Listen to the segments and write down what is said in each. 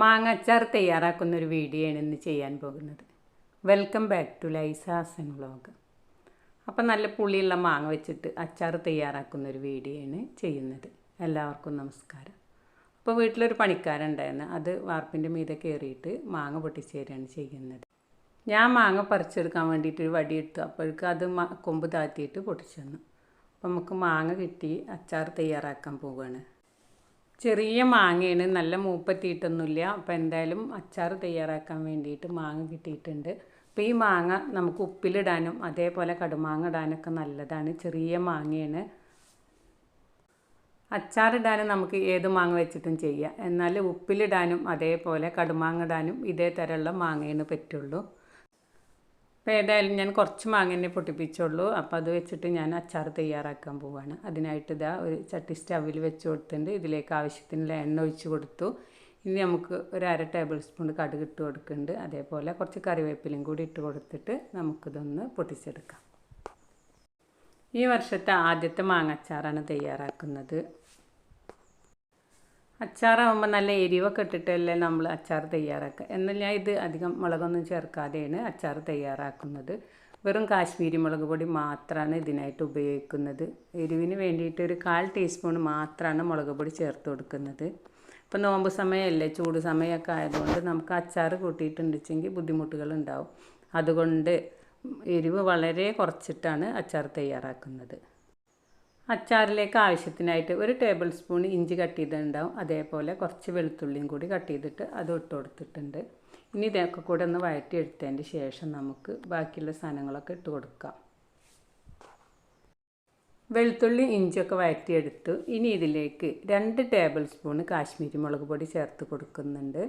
മാങ്ങ അച്ചാർ തയ്യാറാക്കുന്നൊരു വീഡിയോ ആണ് ഇന്ന് ചെയ്യാൻ പോകുന്നത്. വെൽക്കം ബാക്ക് ടു ലൈസാസൻ വ്ളോഗ്. അപ്പം നല്ല പുളിയുള്ള മാങ്ങ വെച്ചിട്ട് അച്ചാർ തയ്യാറാക്കുന്നൊരു വീഡിയോ ആണ് ചെയ്യുന്നത്. എല്ലാവർക്കും നമസ്കാരം. അപ്പോൾ വീട്ടിലൊരു പണിക്കാരുണ്ടായിരുന്നു, അത് വാർപ്പിൻ്റെ മീതെ കയറിയിട്ട് മാങ്ങ പൊട്ടിച്ചേരാണ് ചെയ്യുന്നത്. ഞാൻ മാങ്ങ പറിച്ചെടുക്കാൻ വേണ്ടിയിട്ടൊരു വടിയെടുത്തു. അപ്പോഴേക്കും അത് കൊമ്പ് താത്തിയിട്ട് പൊട്ടിച്ചു തന്നു. അപ്പം നമുക്ക് മാങ്ങ കിട്ടി, അച്ചാർ തയ്യാറാക്കാൻ പോവുകയാണ്. ചെറിയ മാങ്ങയാണ്, നല്ല മൂപ്പെത്തിയിട്ടൊന്നുമില്ല. അപ്പോൾ എന്തായാലും അച്ചാർ തയ്യാറാക്കാൻ വേണ്ടിയിട്ട് മാങ്ങ കിട്ടിയിട്ടുണ്ട്. അപ്പോൾ ഈ മാങ്ങ നമുക്ക് ഉപ്പിലിടാനും അതേപോലെ കടുമാങ്ങ ഇടാനൊക്കെ നല്ലതാണ്. ചെറിയ മാങ്ങയാണ്. അച്ചാറിടാനും നമുക്ക് ഏത് മാങ്ങ വെച്ചിട്ടും ചെയ്യാം. എന്നാൽ ഉപ്പിലിടാനും അതേപോലെ കടുമാങ്ങ ഇടാനും ഇതേ തരമുള്ള മാങ്ങയാണ് പറ്റുള്ളൂ. അപ്പോൾ ഏതായാലും ഞാൻ കുറച്ച് മാങ്ങ തന്നെ പൊട്ടിപ്പിച്ചുള്ളൂ. അപ്പോൾ അത് വെച്ചിട്ട് ഞാൻ അച്ചാർ തയ്യാറാക്കാൻ പോവുകയാണ്. അതിനായിട്ട് ഇതാ ഒരു ചട്ടി സ്റ്റവിൽ വെച്ച് കൊടുത്തിട്ടുണ്ട്. ഇതിലേക്ക് ആവശ്യത്തിനുള്ള എണ്ണ ഒഴിച്ച് കൊടുത്തു. ഇനി നമുക്ക് ഒരു 1/2 ടേബിൾ സ്പൂൺ കടുക് ഇട്ട് കൊടുക്കുന്നുണ്ട്. അതേപോലെ കുറച്ച് കറിവേപ്പിലയും കൂടി ഇട്ട് കൊടുത്തിട്ട് നമുക്കിതൊന്ന് പൊട്ടിച്ചെടുക്കാം. ഈ വർഷത്തെ ആദ്യത്തെ മാങ്ങ അച്ചാറാണ് തയ്യാറാക്കുന്നത്. അച്ചാറാകുമ്പോൾ നല്ല എരിവൊക്കെ ഇട്ടിട്ടല്ലേ നമ്മൾ അച്ചാർ തയ്യാറാക്കുക. എന്നാൽ ഞാൻ ഇത് അധികം മുളകൊന്നും ചേർക്കാതെയാണ് അച്ചാർ തയ്യാറാക്കുന്നത്. വെറും കാശ്മീരി മുളക് പൊടി മാത്രമാണ് ഇതിനായിട്ട് ഉപയോഗിക്കുന്നത്. എരിവിന് വേണ്ടിയിട്ട് ഒരു 1/4 ടീസ്പൂൺ മാത്രമാണ് മുളക് പൊടി ചേർത്ത് കൊടുക്കുന്നത്. ഇപ്പോൾ നോമ്പ് സമയമല്ലേ, ചൂട് സമയമൊക്കെ ആയതുകൊണ്ട് നമുക്ക് അച്ചാർ കൂട്ടിയിട്ടുണ്ടെങ്കിൽ ബുദ്ധിമുട്ടുകളുണ്ടാവും. അതുകൊണ്ട് എരിവ് വളരെ കുറച്ചിട്ടാണ് അച്ചാർ തയ്യാറാക്കുന്നത്. അച്ചാറിലേക്ക് ആവശ്യത്തിനായിട്ട് ഒരു ടേബിൾ സ്പൂൺ ഇഞ്ചി കട്ട് ചെയ്തിട്ടുണ്ടാവും. അതേപോലെ കുറച്ച് വെളുത്തുള്ളിയും കൂടി കട്ട് ചെയ്തിട്ട് അത് ഇട്ട് കൊടുത്തിട്ടുണ്ട്. ഇനി ഇതൊക്കെ കൂടെ ഒന്ന് വഴറ്റിയെടുത്തതിന് ശേഷം നമുക്ക് ബാക്കിയുള്ള സാധനങ്ങളൊക്കെ ഇട്ട് കൊടുക്കാം. വെളുത്തുള്ളി ഇഞ്ചിയൊക്കെ വഴറ്റിയെടുത്തു. ഇനി ഇതിലേക്ക് 2 ടേബിൾ സ്പൂൺ കാശ്മീരി മുളക് പൊടി ചേർത്ത് കൊടുക്കുന്നുണ്ട്.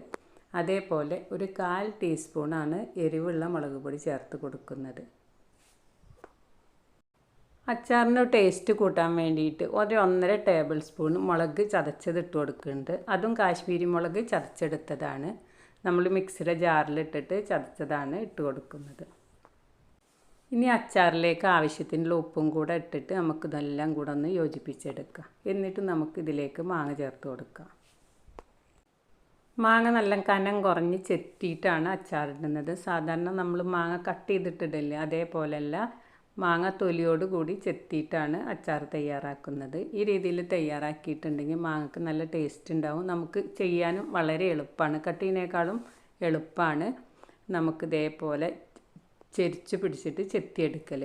അതേപോലെ ഒരു 1/4 ടീസ്പൂണാണ് എരിവുള്ള മുളക് പൊടി ചേർത്ത് കൊടുക്കുന്നത്. അച്ചാറിന് ടേസ്റ്റ് കൂട്ടാൻ വേണ്ടിയിട്ട് ഒരു 1.5 ടേബിൾ സ്പൂൺ മുളക് ചതച്ചത് ഇട്ട് കൊടുക്കുന്നുണ്ട്. അതും കാശ്മീരി മുളക് ചതച്ചെടുത്തതാണ്. നമ്മൾ മിക്സിയുടെ ജാറിലിട്ടിട്ട് ചതച്ചതാണ് ഇട്ട് കൊടുക്കുന്നത്. ഇനി അച്ചാറിലേക്ക് ആവശ്യത്തിനുള്ള ഉപ്പും കൂടെ ഇട്ടിട്ട് നമുക്കിതെല്ലാം കൂടെ ഒന്ന് യോജിപ്പിച്ചെടുക്കാം. എന്നിട്ട് നമുക്കിതിലേക്ക് മാങ്ങ ചേർത്ത് കൊടുക്കാം. മാങ്ങ നല്ല കനം കുറഞ്ഞ് ചെത്തിയിട്ടാണ് അച്ചാറിടുന്നത്. സാധാരണ നമ്മൾ മാങ്ങ കട്ട് ചെയ്തിട്ടിടില്ലേ, അതേപോലെയല്ല, മാങ്ങ തൊലിയോട് കൂടി ചെത്തിയിട്ടാണ് അച്ചാർ തയ്യാറാക്കുന്നത്. ഈ രീതിയിൽ തയ്യാറാക്കിയിട്ടുണ്ടെങ്കിൽ മാങ്ങക്ക് നല്ല ടേസ്റ്റ് ഉണ്ടാവും. നമുക്ക് ചെയ്യാനും വളരെ എളുപ്പമാണ്. കട്ടിനേക്കാളും എളുപ്പമാണ് നമുക്ക് ഇതേപോലെ ചെരിച്ച് പിടിച്ചിട്ട് ചെത്തിയെടുക്കൽ.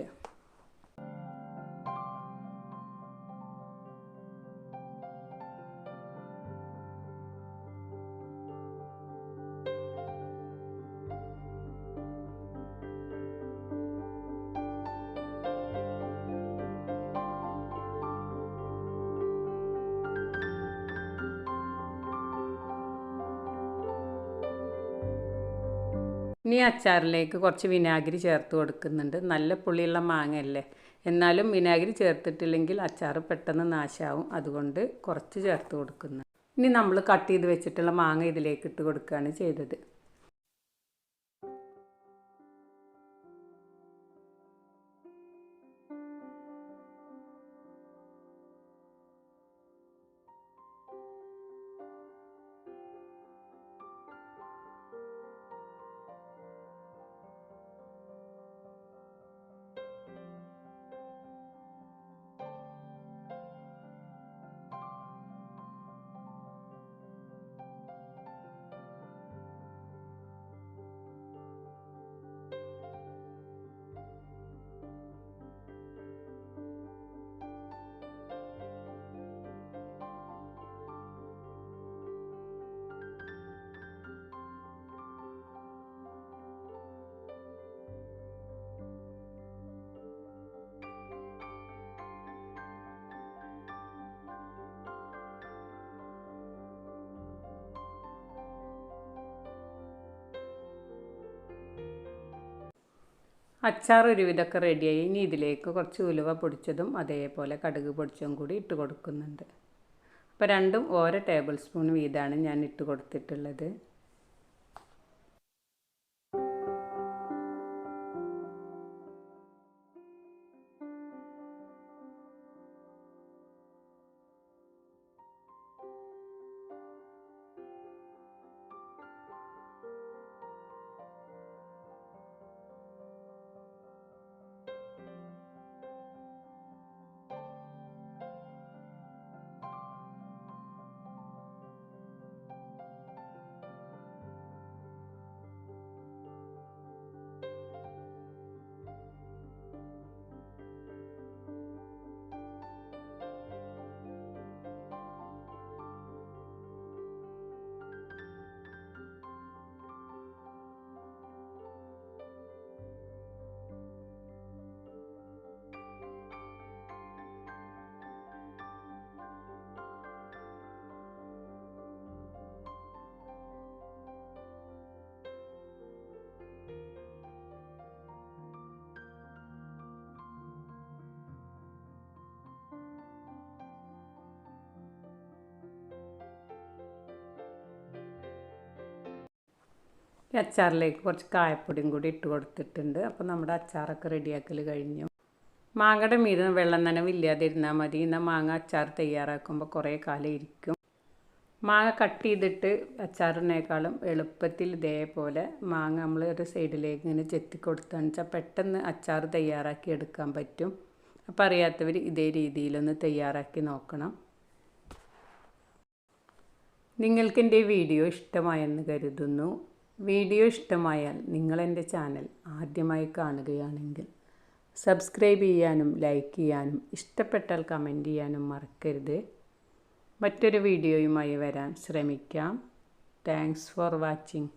ഇനി അച്ചാറിലേക്ക് കുറച്ച് വിനാഗിരി ചേർത്ത് കൊടുക്കുന്നുണ്ട്. നല്ല പുളിയുള്ള മാങ്ങയല്ലേ, എന്നാലും വിനാഗിരി ചേർത്തിട്ടില്ലെങ്കിൽ അച്ചാർ പെട്ടെന്ന് നാശമാവും. അതുകൊണ്ട് കുറച്ച് ചേർത്ത് കൊടുക്കുന്നു. ഇനി നമ്മൾ കട്ട് ചെയ്ത് വെച്ചിട്ടുള്ള മാങ്ങ ഇതിലേക്ക് ഇട്ട് കൊടുക്കുകയാണ് ചെയ്തത്. അച്ചാർ ഒരുവിധമൊക്കെ റെഡിയായി. ഇനി ഇതിലേക്ക് കുറച്ച് ഉലുവ പൊടിച്ചതും അതേപോലെ കടുക് പൊടിച്ചതും കൂടി ഇട്ട് കൊടുക്കുന്നുണ്ട്. അപ്പോൾ രണ്ടും ഓരോ ടേബിൾ സ്പൂൺ വീതമാണ് ഞാൻ ഇട്ട് കൊടുത്തിട്ടുള്ളത്. ഈ അച്ചാറിലേക്ക് കുറച്ച് കായപ്പൊടിയും കൂടി ഇട്ട് കൊടുത്തിട്ടുണ്ട്. അപ്പോൾ നമ്മുടെ അച്ചാറൊക്കെ റെഡിയാക്കൽ കഴിഞ്ഞു. മാങ്ങയുടെ മീതെ വെള്ളം നനവില്ലാതിരുന്നാൽ മതി. എന്നാൽ മാങ്ങ അച്ചാർ തയ്യാറാക്കുമ്പോൾ കുറേ കാലം ഇരിക്കും. മാങ്ങ കട്ട് ചെയ്തിട്ട് അച്ചാറിനേക്കാളും എളുപ്പത്തിൽ ഇതേപോലെ മാങ്ങ നമ്മൾ ഒരു സൈഡിലേക്ക് ഇങ്ങനെ ചെത്തി കൊടുത്താന്ന് വെച്ചാൽ പെട്ടെന്ന് അച്ചാർ തയ്യാറാക്കി എടുക്കാൻ പറ്റും. അപ്പോൾ അറിയാത്തവർ ഇതേ രീതിയിലൊന്ന് തയ്യാറാക്കി നോക്കണം. നിങ്ങൾക്ക് എൻ്റെ വീഡിയോ ഇഷ്ടമായെന്ന് കരുതുന്നു. വീഡിയോ ഇഷ്ടമായാൽ നിങ്ങളെൻ്റെ ചാനൽ ആദ്യമായി കാണുകയാണെങ്കിൽ സബ്സ്ക്രൈബ് ചെയ്യാനും ലൈക്ക് ചെയ്യാനും ഇഷ്ടപ്പെട്ടാൽ കമൻറ്റ് ചെയ്യാനും മറക്കരുത്. മറ്റൊരു വീഡിയോയുമായി വരാൻ ശ്രമിക്കാം. Thanks for watching.